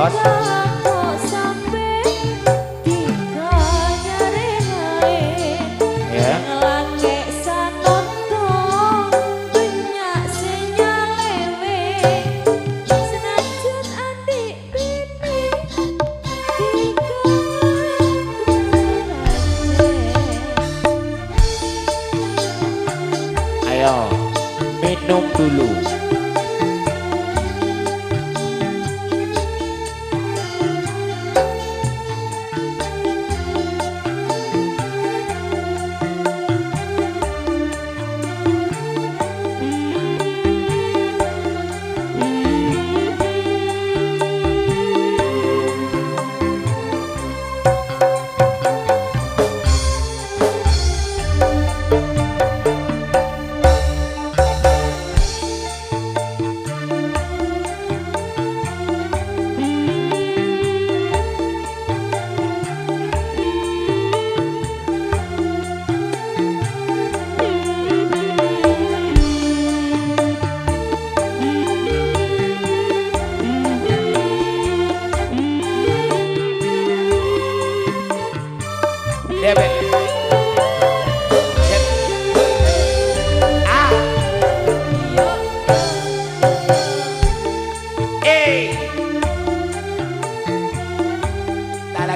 bos. Ya. Ayo minum dulu.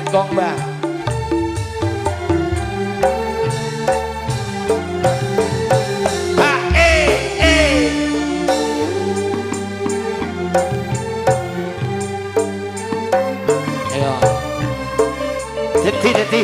Gong ba. Ayo. Jadi.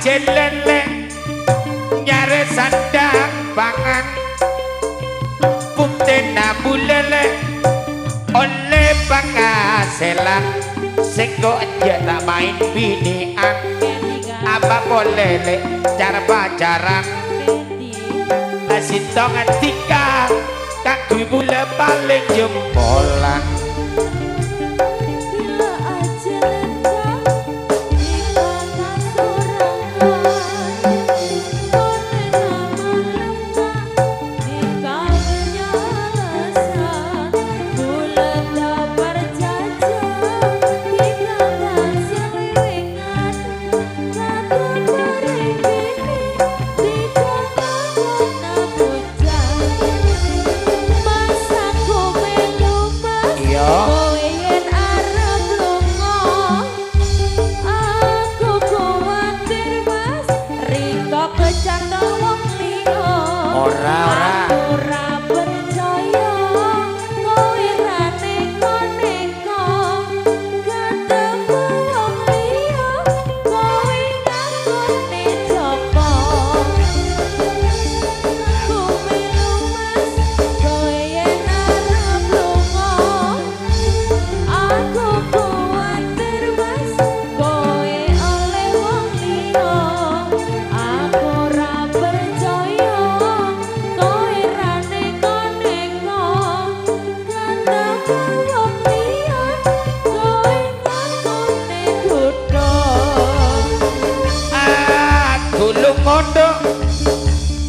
Lele nyare sandang pangan putih nabu lele oleh penghasilan sengko aja tak main binian apa boleh le cara pacaran asitong atika kakui bule paling jempolan.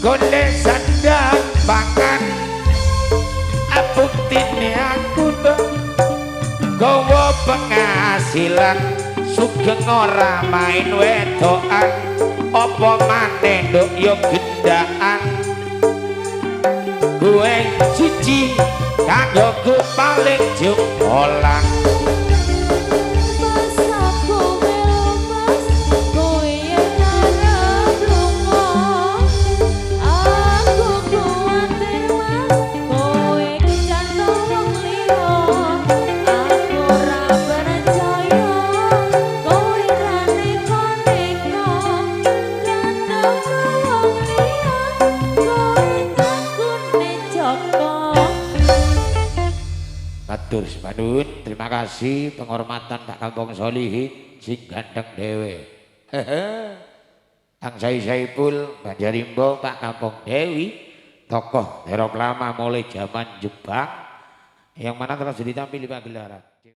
Golek sandang pangan abuktine aku tuh gawa penghasilan sugeng ora main wedokan apa maneh nduk yo gendaan gue siji kanggo ku paling jempolan. kasih penghormatan Pak Kampung Solihin sing ganteng dewe. Kang Saipul Banjarimbo Pak Kampung Dewi, tokoh Herop lama mulai zaman Jepang yang mana telah ditampil di pagelaran.